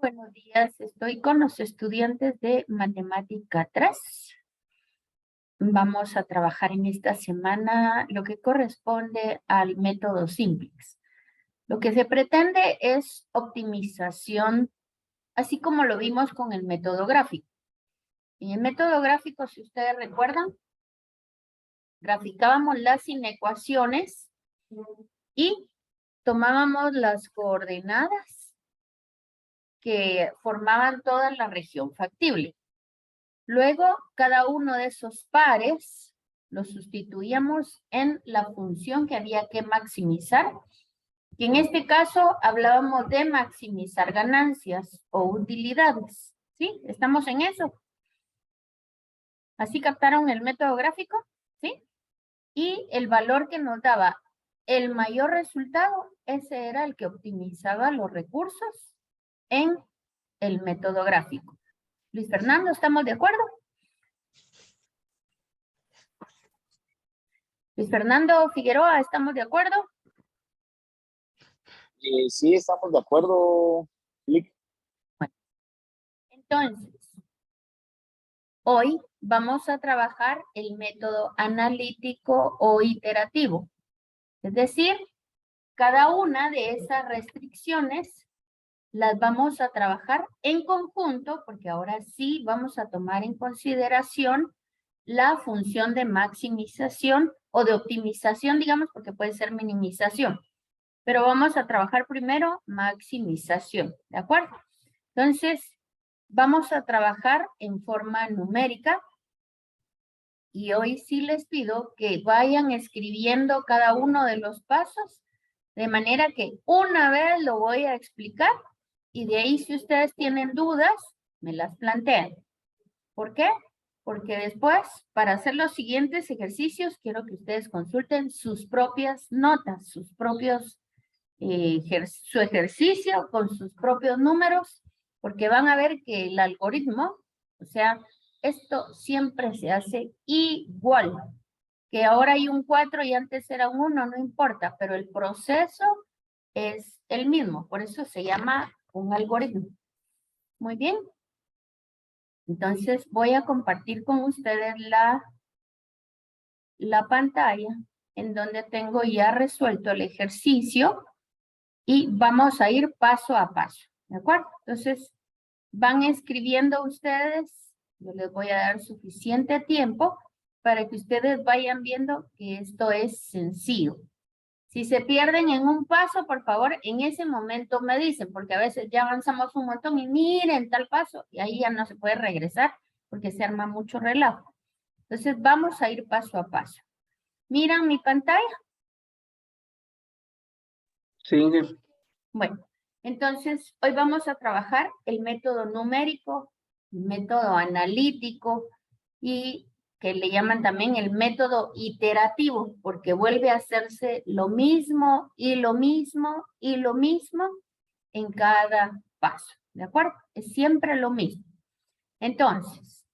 Buenos días, estoy con los estudiantes de Matemática 3. Vamos a trabajar en esta semana lo que corresponde al método Simplex. Lo que se pretende es optimización, así como lo vimos con el método gráfico. En el método gráfico, si ustedes recuerdan, graficábamos las inecuaciones y tomábamos las coordenadas que formaban toda la región factible. Luego, cada uno de esos pares los sustituíamos en la función que había que maximizar. Y en este caso, hablábamos de maximizar ganancias o utilidades. ¿Sí? ¿Estamos en eso? ¿Así captaron el método gráfico? ¿Sí? Y el valor que nos daba el mayor resultado, ese era el que optimizaba los recursos en el método gráfico. Luis Fernando, ¿estamos de acuerdo? Luis Fernando Figueroa, ¿estamos de acuerdo? Sí, estamos de acuerdo, Lick. Bueno, entonces, hoy vamos a trabajar el método analítico o iterativo. Es decir, cada una de esas restricciones las vamos a trabajar en conjunto, porque ahora sí vamos a tomar en consideración la función de maximización o de optimización, digamos, porque puede ser minimización. Pero vamos a trabajar primero maximización, ¿de acuerdo? Entonces, vamos a trabajar en forma numérica y hoy sí les pido que vayan escribiendo cada uno de los pasos, de manera que una vez lo voy a explicar y de ahí si ustedes tienen dudas, me las plantean. ¿Por qué? Porque después, para hacer los siguientes ejercicios, quiero que ustedes consulten sus propias notas, sus propios su ejercicio con sus propios números, porque van a ver que el algoritmo, o sea, esto siempre se hace igual, que ahora hay un 4 y antes era un 1, no importa, pero el proceso es el mismo, por eso se llama un algoritmo. Muy bien. Entonces voy a compartir con ustedes la pantalla en donde tengo ya resuelto el ejercicio. Y vamos a ir paso a paso, ¿de acuerdo? Entonces, van escribiendo ustedes, yo les voy a dar suficiente tiempo para que ustedes vayan viendo que esto es sencillo. Si se pierden en un paso, por favor, en ese momento me dicen, porque a veces ya avanzamos un montón y miren tal paso, y ahí ya no se puede regresar porque se arma mucho relajo. Entonces, vamos a ir paso a paso. ¿Miran mi pantalla? Sí. Bueno, entonces hoy vamos a trabajar el método numérico, el método analítico y que le llaman también el método iterativo, porque vuelve a hacerse lo mismo y lo mismo y lo mismo en cada paso, ¿de acuerdo? Es siempre lo mismo. Entonces,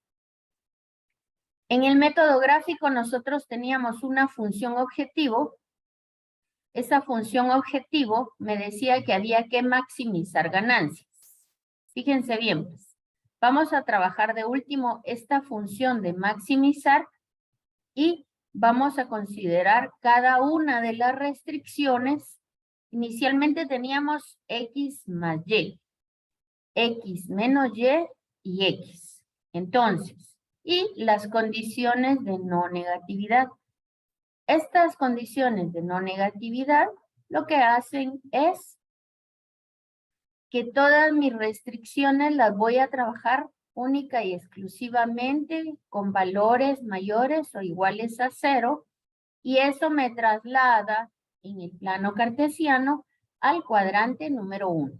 en el método gráfico nosotros teníamos una función objetivo. Esa función objetivo me decía que había que maximizar ganancias. Fíjense bien, pues, vamos a trabajar de último esta función de maximizar y vamos a considerar cada una de las restricciones. Inicialmente teníamos X más Y, X menos y X. Entonces, y las condiciones de no negatividad. Estas condiciones de no negatividad lo que hacen es que todas mis restricciones las voy a trabajar única y exclusivamente con valores mayores o iguales a 0 y eso me traslada en el plano cartesiano al cuadrante número 1.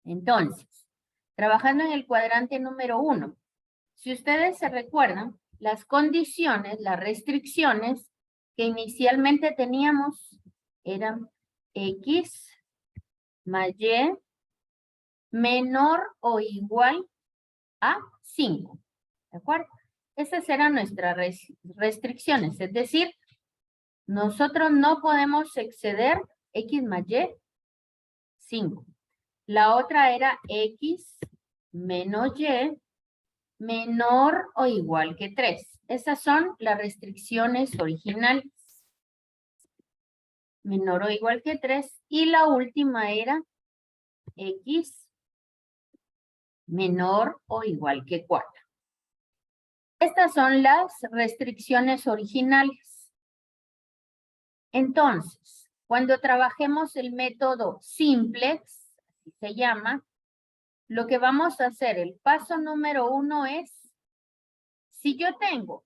Entonces, trabajando en el cuadrante número 1, si ustedes se recuerdan, las condiciones, las restricciones que inicialmente teníamos eran X más Y menor o igual a 5. ¿De acuerdo? Esas eran nuestras restricciones. Es decir, nosotros no podemos exceder X más Y 5. La otra era X menos Y menor o igual que 3. Esas son las restricciones originales. Menor o igual que 3. Y la última era X menor o igual que 4. Estas son las restricciones originales. Entonces, cuando trabajemos el método simplex, así se llama, lo que vamos a hacer, el paso número 1 es, si yo tengo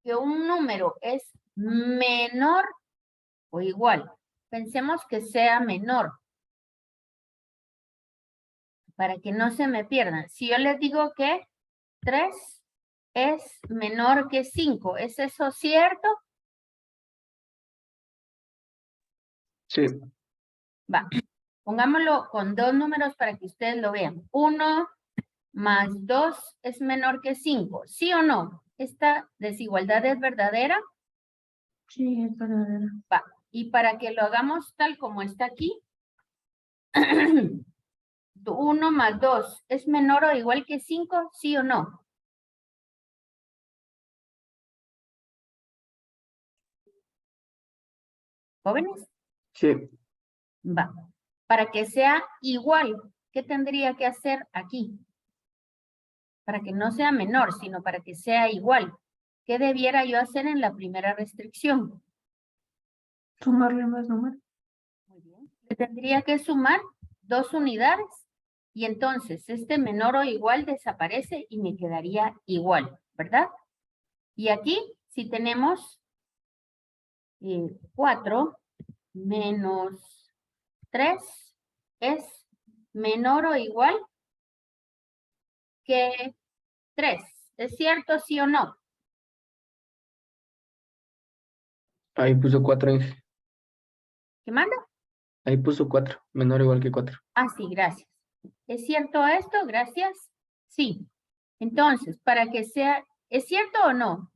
que un número es menor o igual, pensemos que sea menor, para que no se me pierdan. Si yo les digo que 3 es menor que 5, ¿es eso cierto? Sí. Va, pongámoslo con dos números para que ustedes lo vean. 1 más 2 es menor que 5, ¿sí o no? ¿Esta desigualdad es verdadera? Sí, es verdadero. Va, y para que lo hagamos tal como está aquí, 1 más 2 es menor o igual que 5, ¿sí o no? ¿Jóvenes? Sí. Va. Para que sea igual, ¿qué tendría que hacer aquí? Para que no sea menor, sino para que sea igual. ¿Qué debiera yo hacer en la primera restricción? Sumarle más números. Muy bien. Le tendría que sumar 2 unidades y entonces este menor o igual desaparece y me quedaría igual, ¿verdad? Y aquí, si tenemos 4 menos 3 es menor o igual que 3. ¿Es cierto, sí o no? Ahí puso 4. ¿Qué manda? Ahí puso 4. Menor o igual que 4. Ah, sí, gracias. ¿Es cierto esto? Gracias. Sí. Entonces, para que sea, ¿es cierto o no?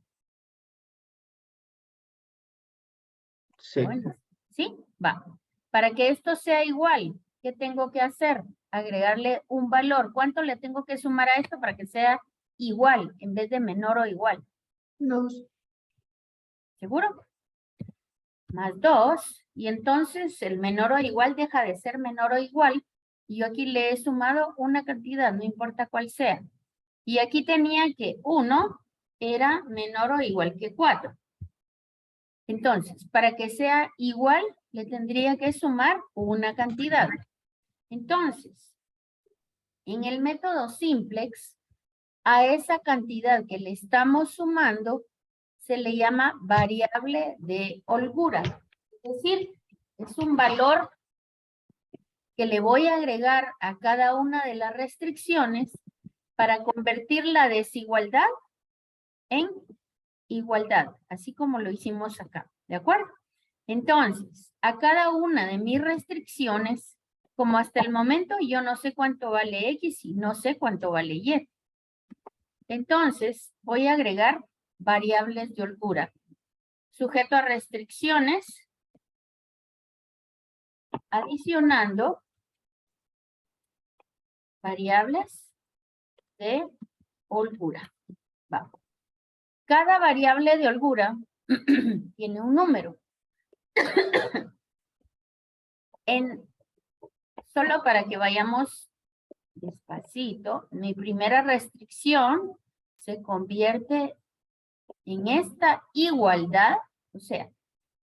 Sí. Bueno, ¿sí? Va. Para que esto sea igual, ¿qué tengo que hacer? Agregarle un valor. ¿Cuánto le tengo que sumar a esto para que sea igual en vez de menor o igual? 2. ¿Seguro? Más 2. Y entonces el menor o igual deja de ser menor o igual. Y yo aquí le he sumado una cantidad, no importa cuál sea. Y aquí tenía que 1 era menor o igual que 4. Entonces, para que sea igual, le tendría que sumar una cantidad. Entonces, en el método simplex, a esa cantidad que le estamos sumando, se le llama variable de holgura. Es decir, es un valor que le voy a agregar a cada una de las restricciones para convertir la desigualdad en igualdad, así como lo hicimos acá, ¿de acuerdo? Entonces, a cada una de mis restricciones, como hasta el momento yo no sé cuánto vale X y no sé cuánto vale Y. Entonces, voy a agregar variables de holgura. Sujeto a restricciones, adicionando variables de holgura. Vamos. Cada variable de holgura tiene un número. Solo para que vayamos despacito, mi primera restricción se convierte en esta igualdad, o sea,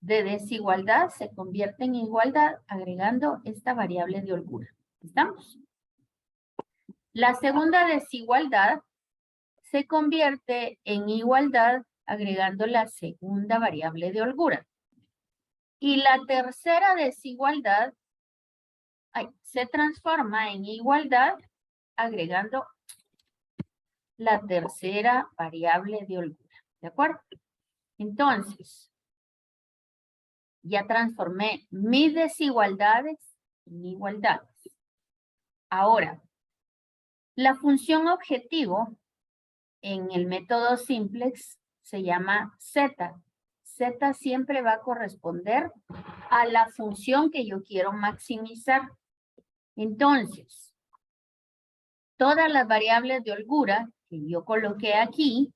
de desigualdad se convierte en igualdad agregando esta variable de holgura. ¿Estamos? La segunda desigualdad se convierte en igualdad agregando la segunda variable de holgura. Y la tercera desigualdad se transforma en igualdad agregando la tercera variable de holgura. ¿De acuerdo? Entonces, ya transformé mis desigualdades en igualdades. Ahora, la función objetivo en el método simplex se llama z. Z siempre va a corresponder a la función que yo quiero maximizar. Entonces, todas las variables de holgura que yo coloqué aquí,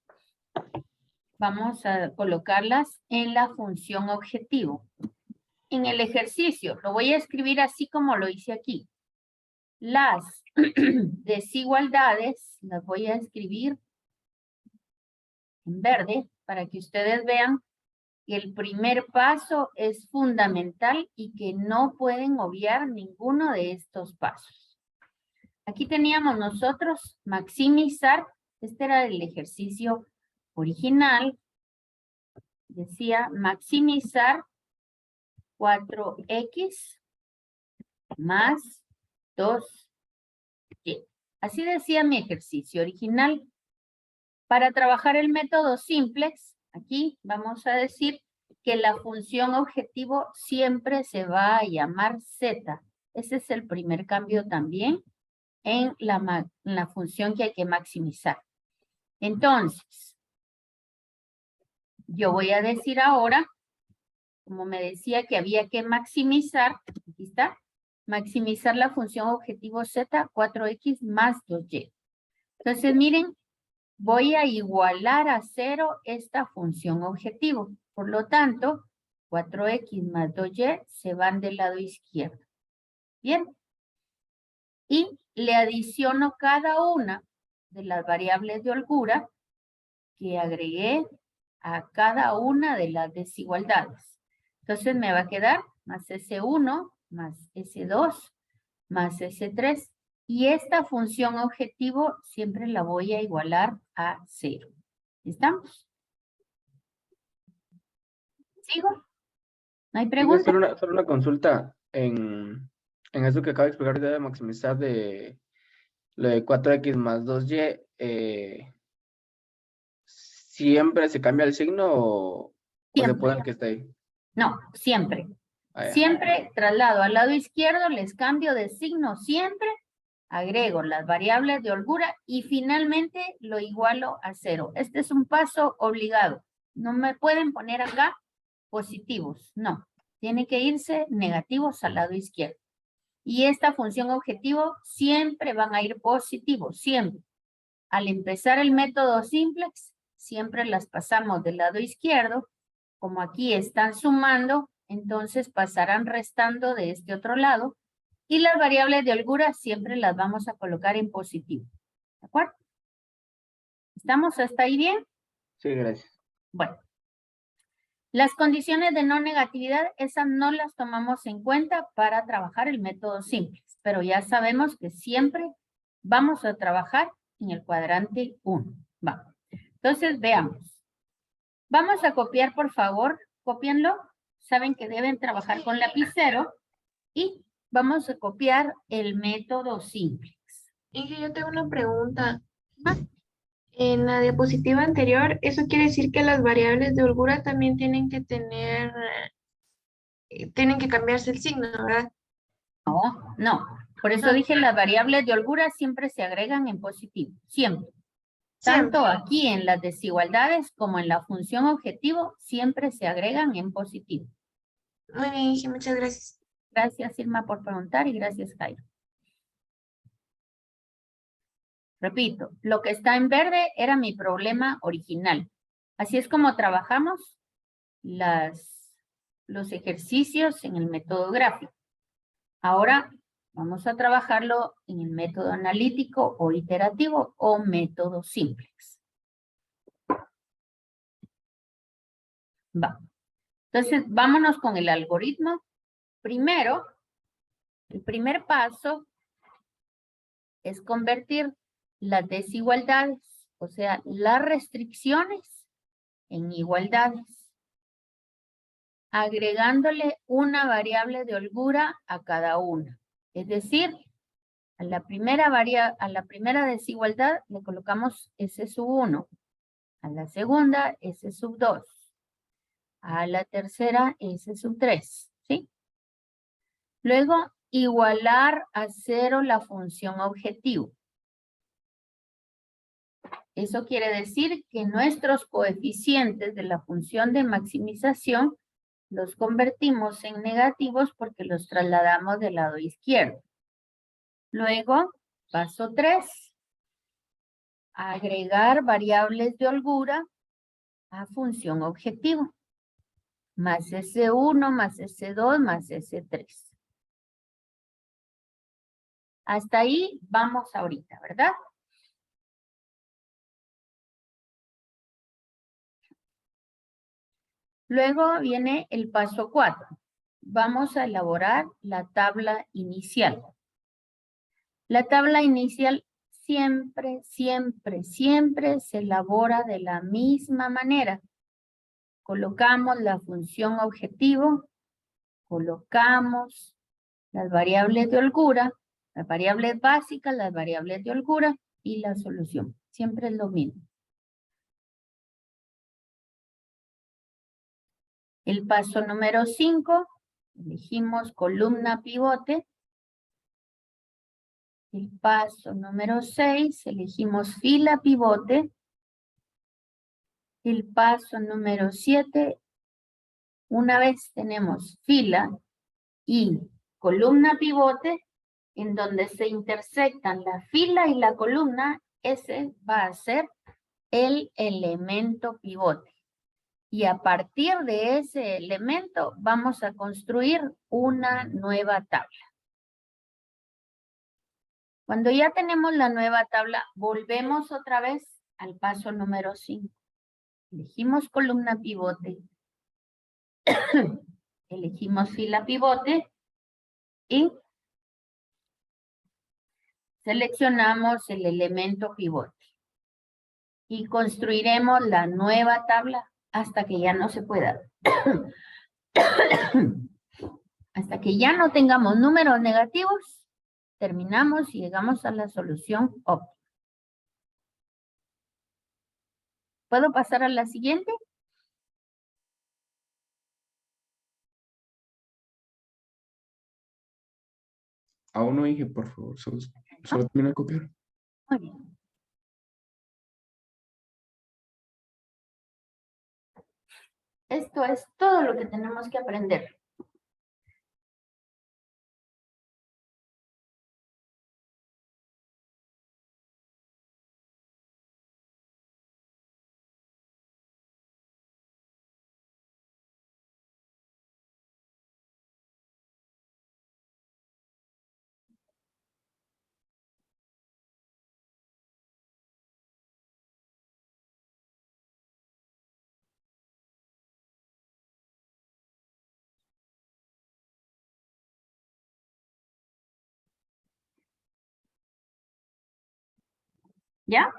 vamos a colocarlas en la función objetivo. En el ejercicio, lo voy a escribir así como lo hice aquí. Las desigualdades las voy a escribir en verde para que ustedes vean que el primer paso es fundamental y que no pueden obviar ninguno de estos pasos. Aquí teníamos nosotros maximizar, este era el ejercicio original, decía maximizar 4x más 2y. Así decía mi ejercicio original. Para trabajar el método simplex, aquí vamos a decir que la función objetivo siempre se va a llamar z. Ese es el primer cambio también en la función que hay que maximizar. Entonces, yo voy a decir ahora, como me decía que había que maximizar, aquí está, maximizar la función objetivo z, 4x más 2y. Entonces, miren, voy a igualar a 0 esta función objetivo. Por lo tanto, 4x más 2y se van del lado izquierdo. Bien. Y le adiciono cada una de las variables de holgura que agregué a cada una de las desigualdades. Entonces me va a quedar más S1, más S2, más S3. Y esta función objetivo siempre la voy a igualar a 0. ¿Estamos? ¿Sigo? ¿No hay preguntas? Solo una consulta en eso que acabo de explicar de maximizar de lo de 4x más 2y. ¿Siempre se cambia el signo o se Siempre. pone el que está ahí? No, siempre. Ah, ya. Siempre traslado al lado izquierdo, les cambio de signo siempre, agrego las variables de holgura y finalmente lo igualo a 0. Este es un paso obligado. No me pueden poner acá positivos, no. Tiene que irse negativos al lado izquierdo. Y esta función objetivo siempre van a ir positivos, siempre. Al empezar el método simplex, siempre las pasamos del lado izquierdo. Como aquí están sumando, entonces pasarán restando de este otro lado. Y las variables de holgura siempre las vamos a colocar en positivo. ¿De acuerdo? ¿Estamos hasta ahí bien? Sí, gracias. Bueno. Las condiciones de no negatividad, esas no las tomamos en cuenta para trabajar el método simplex. Pero ya sabemos que siempre vamos a trabajar en el cuadrante 1. Vamos. Entonces, veamos. Vamos a copiar, por favor. Cópienlo. Saben que deben trabajar con lapicero. Y vamos a copiar el método simplex. Y yo tengo una pregunta. En la diapositiva anterior, eso quiere decir que las variables de holgura también tienen que tener, tienen que cambiarse el signo, ¿verdad? No. Por eso dije las variables de holgura siempre se agregan en positivo. Siempre. Tanto aquí en las desigualdades como en la función objetivo, siempre se agregan en positivo. Muy bien, Ige, muchas gracias. Gracias, Irma, por preguntar y gracias, Jairo. Repito, lo que está en verde era mi problema original. Así es como trabajamos los ejercicios en el método gráfico. Ahora vamos a trabajarlo en el método analítico o iterativo o método simplex. Va. Entonces, vámonos con el algoritmo. Primero, el primer paso es convertir las desigualdades, o sea, las restricciones en igualdades, agregándole una variable de holgura a cada una. Es decir, a la primera desigualdad le colocamos S1, a la segunda S2, a la tercera S3, ¿sí? Luego, igualar a 0 la función objetivo. Eso quiere decir que nuestros coeficientes de la función de maximización los convertimos en negativos porque los trasladamos del lado izquierdo. Luego, paso 3. Agregar variables de holgura a función objetivo. Más S1, más S2, más S3. Hasta ahí vamos ahorita, ¿verdad? Luego viene el paso 4. Vamos a elaborar la tabla inicial. La tabla inicial siempre se elabora de la misma manera. Colocamos la función objetivo, colocamos las variables de holgura, las variables básicas, las variables de holgura y la solución. Siempre es lo mismo. El paso número 5, elegimos columna pivote. El paso número 6, elegimos fila pivote. El paso número 7, una vez tenemos fila y columna pivote, en donde se intersectan la fila y la columna, ese va a ser el elemento pivote. Y a partir de ese elemento vamos a construir una nueva tabla. Cuando ya tenemos la nueva tabla, volvemos otra vez al paso número 5. Elegimos columna pivote. Elegimos fila pivote. Y seleccionamos el elemento pivote. Y construiremos la nueva tabla hasta que ya no se pueda. Hasta que ya no tengamos números negativos, terminamos y llegamos a la solución óptima. ¿Puedo pasar a la siguiente? Aún no dije, por favor, solo termino de copiar. Muy bien. Esto es todo lo que tenemos que aprender. ¿Ya?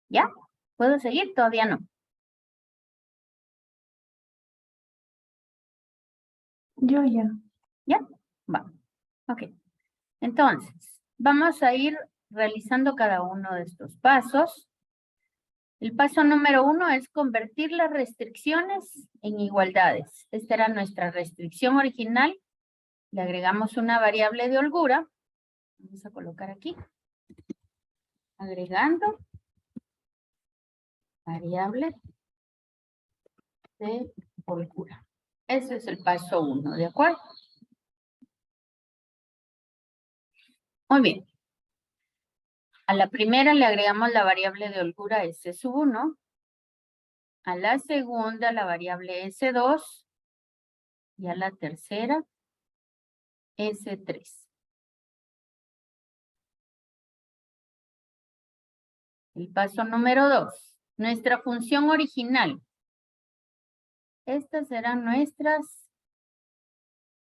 ¿Ya? ¿Puedo seguir? Todavía no. Yo ya. ¿Ya? Va. Ok. Entonces, vamos a ir realizando cada uno de estos pasos. El paso número 1 es convertir las restricciones en igualdades. Esta era nuestra restricción original. Le agregamos una variable de holgura. Vamos a colocar aquí. Agregando variable de holgura. Ese es el paso 1, ¿de acuerdo? Muy bien. A la primera le agregamos la variable de holgura S1. A la segunda la variable S2. Y a la tercera S3. El paso número 2. Nuestra función original. Estas serán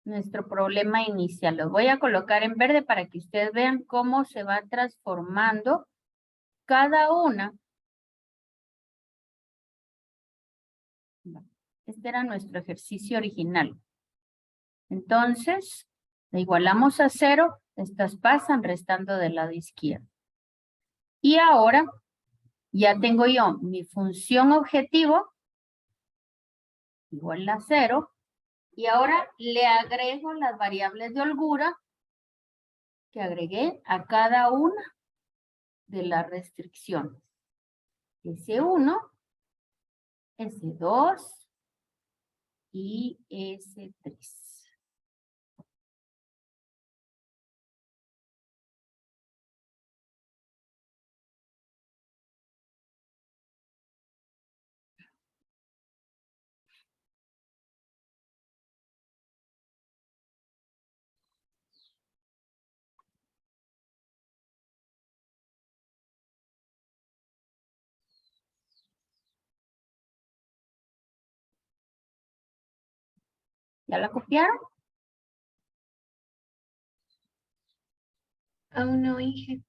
nuestro problema inicial. Los voy a colocar en verde para que ustedes vean cómo se va transformando cada una. Este era nuestro ejercicio original. Entonces, la igualamos a 0. Estas pasan restando del lado izquierdo. Y ahora ya tengo yo mi función objetivo igual a 0. Y ahora le agrego las variables de holgura que agregué a cada una de las restricciones. S1, S2 y S3. ¿Ya la copiaron? Aún no, Inge.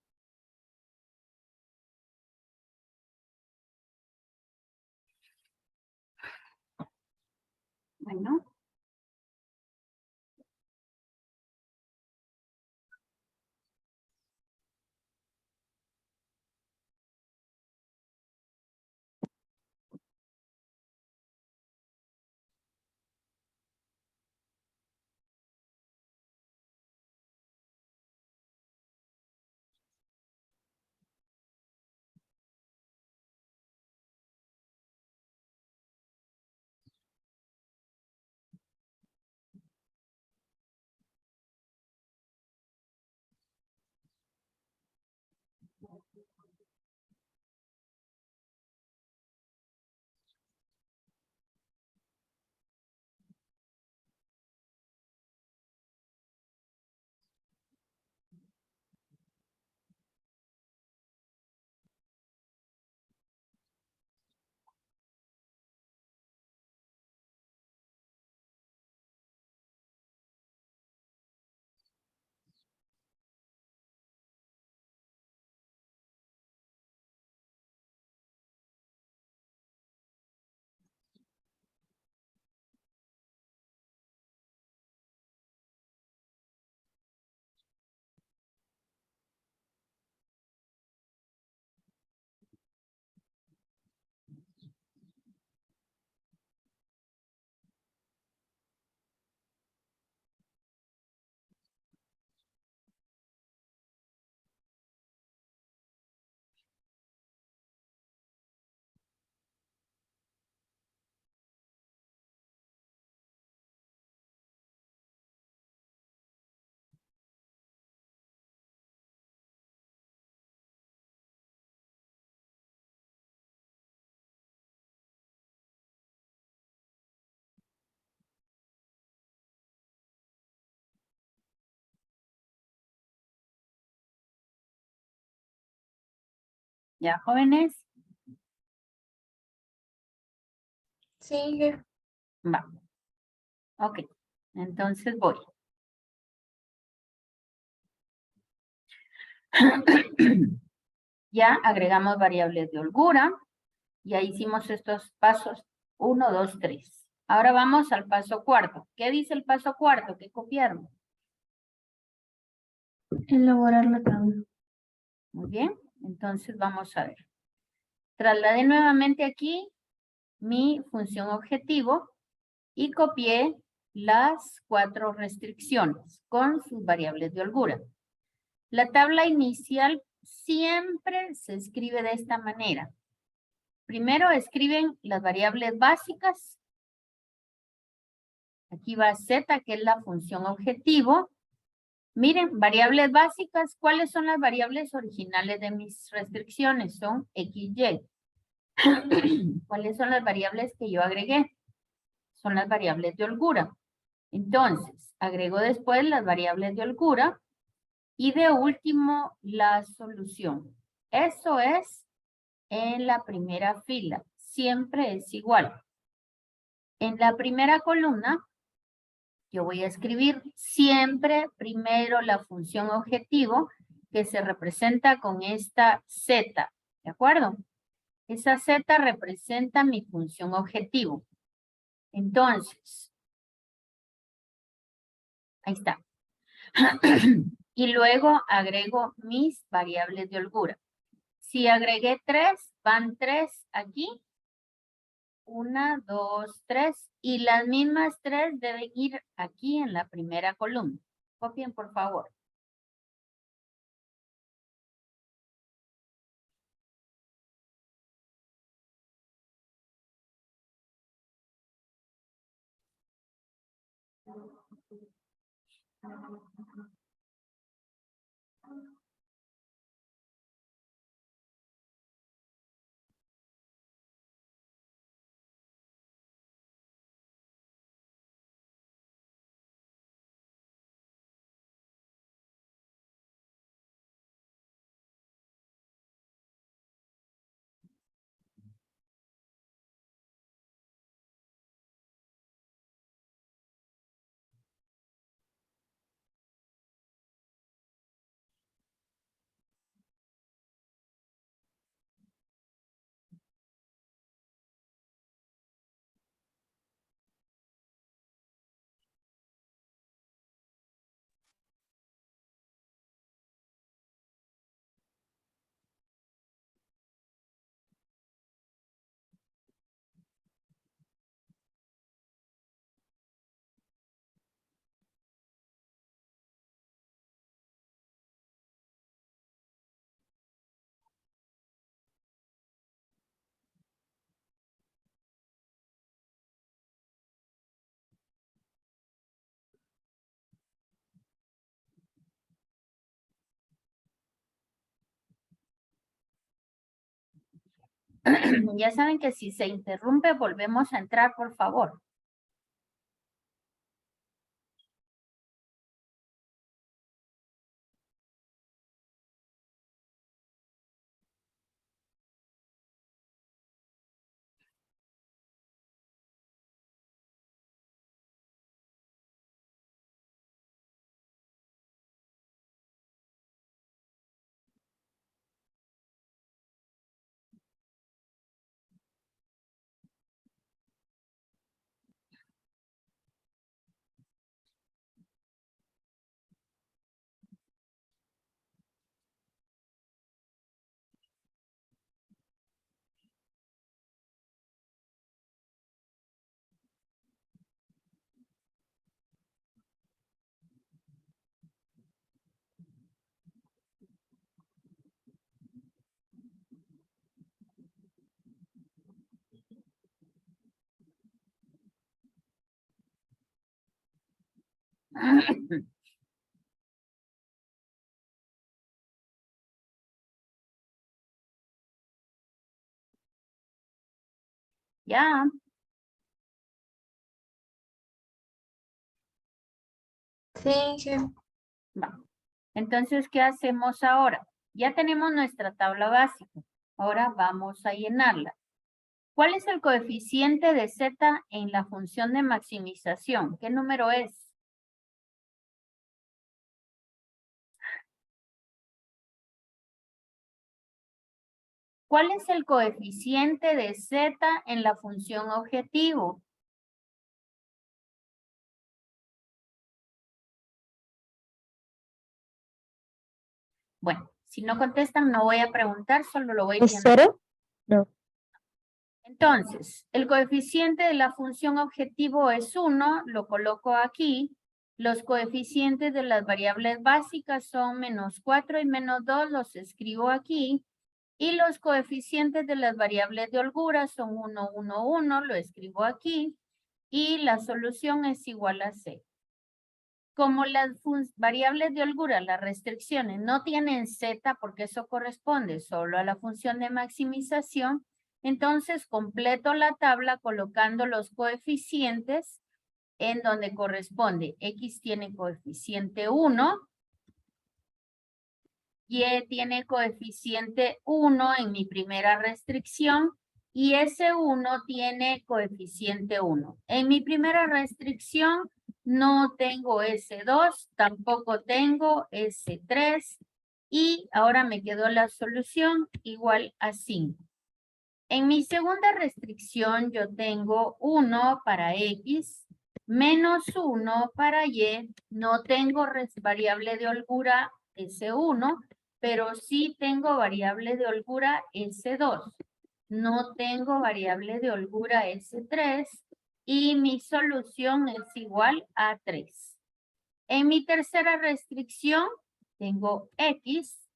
Bueno. ¿Ya, jóvenes? Sí, Inge. Va. Ok. Entonces voy. Ya agregamos variables de holgura. Ya hicimos estos pasos 1, 2, 3. Ahora vamos al paso cuarto. ¿Qué dice el paso cuarto? ¿Qué copiaron? Elaborar la tabla. Muy bien. Entonces vamos a ver. Trasladé nuevamente aquí mi función objetivo y copié las 4 restricciones con sus variables de holgura. La tabla inicial siempre se escribe de esta manera. Primero escriben las variables básicas. Aquí va Z, que es la función objetivo. Miren, variables básicas, ¿cuáles son las variables originales de mis restricciones? Son X, Y. ¿Cuáles son las variables que yo agregué? Son las variables de holgura. Entonces, agrego después las variables de holgura y de último la solución. Eso es en la primera fila. Siempre es igual. En la primera columna, yo voy a escribir siempre primero la función objetivo que se representa con esta Z. ¿De acuerdo? Esa Z representa mi función objetivo. Entonces, ahí está. Y luego agrego mis variables de holgura. Si agregué 3, van 3 aquí. 1, 2, 3. Y las mismas 3 deben ir aquí en la primera columna. Copien, por favor. Ya saben que si se interrumpe, volvemos a entrar, por favor. Ya. Sí, Inge. Va. Entonces, ¿qué hacemos ahora? Ya tenemos nuestra tabla básica. Ahora vamos a llenarla. ¿Cuál es el coeficiente de z en la función de maximización? ¿Qué número es? ¿Cuál es el coeficiente de z en la función objetivo? Bueno, si no contestan, no voy a preguntar, solo lo voy a ¿Es cero? No. Entonces, el coeficiente de la función objetivo es 1, lo coloco aquí. Los coeficientes de las variables básicas son -4 y -2, los escribo aquí. Y los coeficientes de las variables de holgura son 1, 1, 1, lo escribo aquí. Y la solución es igual a C. Como las variables de holgura, las restricciones no tienen z, porque eso corresponde solo a la función de maximización, entonces completo la tabla colocando los coeficientes en donde corresponde. X tiene coeficiente 1, Y tiene coeficiente 1 en mi primera restricción y S1 tiene coeficiente 1. En mi primera restricción no tengo S2, tampoco tengo S3 y ahora me quedó la solución igual a 5. En mi segunda restricción yo tengo 1 para X, -1 para Y, no tengo variable de holgura S1, pero sí tengo variable de holgura S2. No tengo variable de holgura S3 y mi solución es igual a 3. En mi tercera restricción tengo X,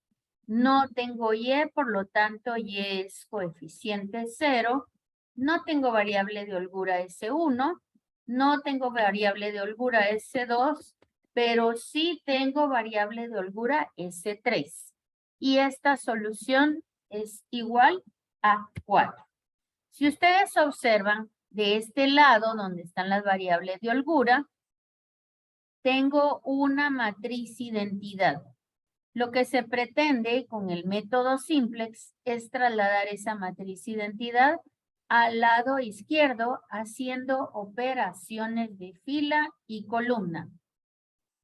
no tengo Y, por lo tanto Y es coeficiente 0. No tengo variable de holgura S1, no tengo variable de holgura S2 pero sí tengo variable de holgura S3. Y esta solución es igual a 4. Si ustedes observan, de este lado, donde están las variables de holgura, tengo una matriz identidad. Lo que se pretende con el método simplex es trasladar esa matriz identidad al lado izquierdo haciendo operaciones de fila y columna.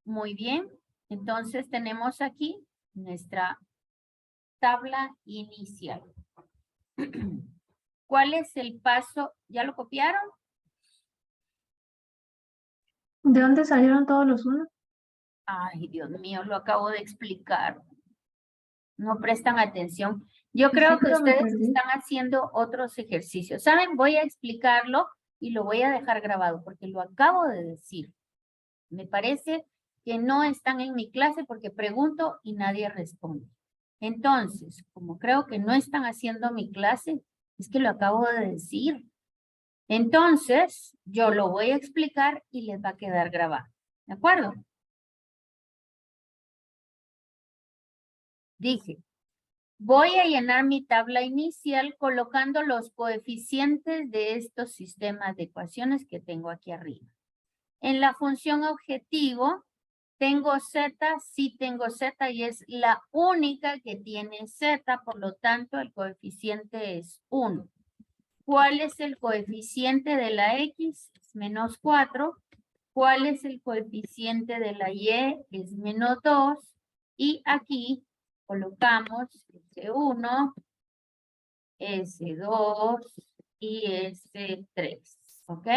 Muy bien, entonces tenemos aquí nuestra tabla inicial. ¿Cuál es el paso? ¿Ya lo copiaron? ¿De dónde salieron todos los unos? Ay, Dios mío, lo acabo de explicar. No prestan atención. Yo creo que pero me ustedes perdí. están haciendo otros ejercicios. ¿Saben? Voy a explicarlo y lo voy a dejar grabado porque lo acabo de decir. Me parece que no están en mi clase porque pregunto y nadie responde. Entonces, como creo que no están haciendo mi clase, es que lo acabo de decir. Entonces, yo lo voy a explicar y les va a quedar grabado. ¿De acuerdo? Dije, voy a llenar mi tabla inicial colocando los coeficientes de estos sistemas de ecuaciones que tengo aquí arriba. En la función objetivo, tengo z, sí tengo z y es la única que tiene z, por lo tanto el coeficiente es 1. ¿Cuál es el coeficiente de la x? Es menos 4. ¿Cuál es el coeficiente de la y? Es menos 2. Y aquí colocamos S1, S2 y S3. ¿Ok?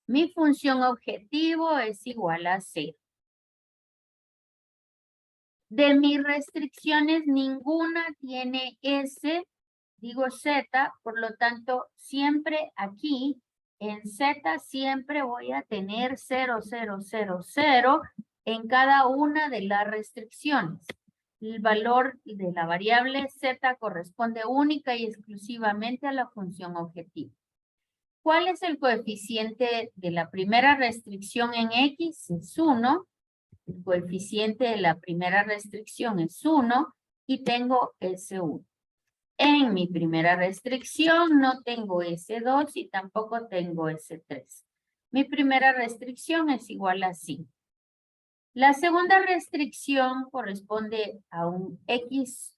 Mi función objetivo es igual a 0. De mis restricciones, ninguna tiene S, digo Z, por lo tanto, siempre aquí, en Z, siempre voy a tener 0, 0, 0, 0 en cada una de las restricciones. El valor de la variable Z corresponde única y exclusivamente a la función objetivo. ¿Cuál es el coeficiente de la primera restricción en X? Es 1. El coeficiente de la primera restricción es 1 y tengo S1. En mi primera restricción no tengo S2 y tampoco tengo S3. Mi primera restricción es igual a 5. La segunda restricción corresponde a un X,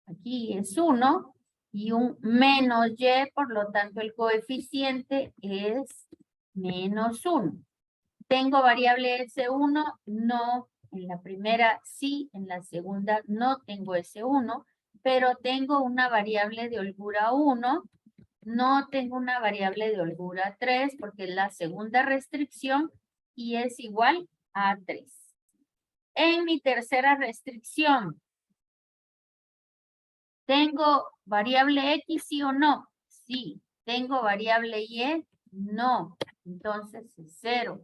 aquí es 1, y un menos Y, por lo tanto el coeficiente es menos 1. ¿Tengo variable S1? No. En la primera sí, en la segunda no tengo S1, pero tengo una variable de holgura 1. No tengo una variable de holgura 3 porque es la segunda restricción y es igual a 3. En mi tercera restricción, ¿tengo variable X sí o no? Sí. ¿Tengo variable Y? No. Entonces es 0.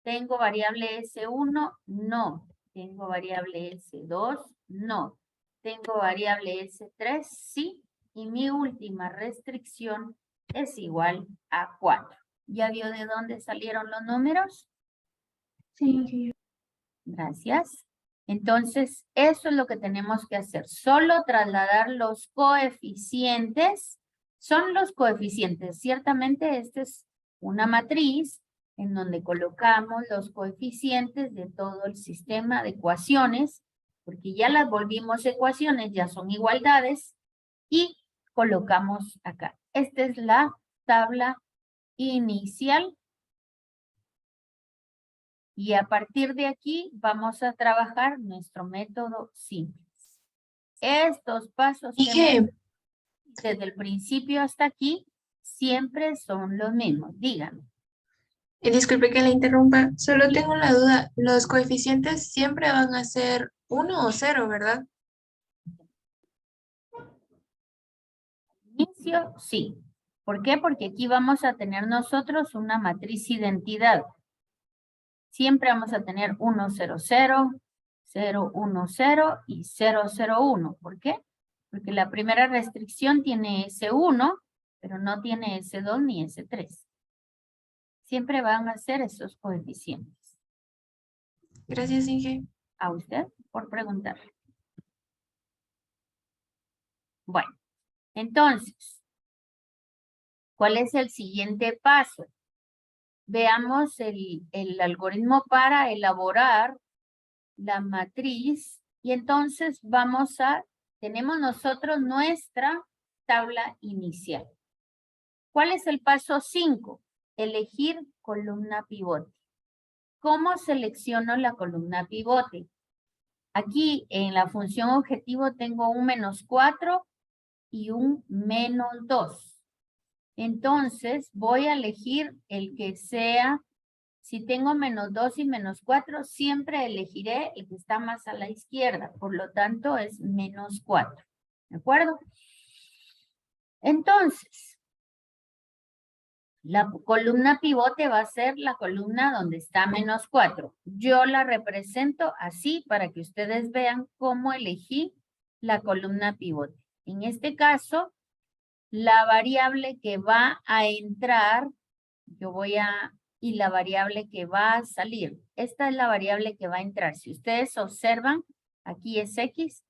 ¿Tengo variable S1? No. ¿Tengo variable S2? No. ¿Tengo variable S3? Sí. Y mi última restricción es igual a 4. ¿Ya vio de dónde salieron los números? Sí. Gracias. Entonces, eso es lo que tenemos que hacer. Solo trasladar los coeficientes. Son los coeficientes. Ciertamente, esta es una matriz en donde colocamos los coeficientes de todo el sistema de ecuaciones, porque ya las volvimos ecuaciones, ya son igualdades, y colocamos acá. Esta es la tabla inicial. Y a partir de aquí vamos a trabajar nuestro método simple. Estos pasos que desde el principio hasta aquí siempre son los mismos. Díganme. Disculpe que le interrumpa, solo tengo la duda, los coeficientes siempre van a ser 1 o 0, ¿verdad? Inicio, sí. ¿Por qué? Porque aquí vamos a tener nosotros una matriz identidad. Siempre vamos a tener 1, 0, 0, 0, 1, 0 y 0, 0, 1. ¿Por qué? Porque la primera restricción tiene S1, pero no tiene S2 ni S3. Siempre van a ser esos coeficientes. Gracias, Inge. A usted por preguntar. Bueno, entonces, ¿cuál es el siguiente paso? Veamos el algoritmo para elaborar la matriz y entonces tenemos nosotros nuestra tabla inicial. ¿Cuál es el paso 5? Elegir columna pivote. ¿Cómo selecciono la columna pivote? Aquí en la función objetivo tengo un -4 y un -2. Entonces voy a elegir el que sea, si tengo -2 y -4, siempre elegiré el que está más a la izquierda, por lo tanto es -4, ¿de acuerdo? Entonces, la columna pivote va a ser la columna donde está -4. Yo la represento así para que ustedes vean cómo elegí la columna pivote. En este caso, la variable que va a entrar, y la variable que va a salir. Esta es la variable que va a entrar. Si ustedes observan, aquí es X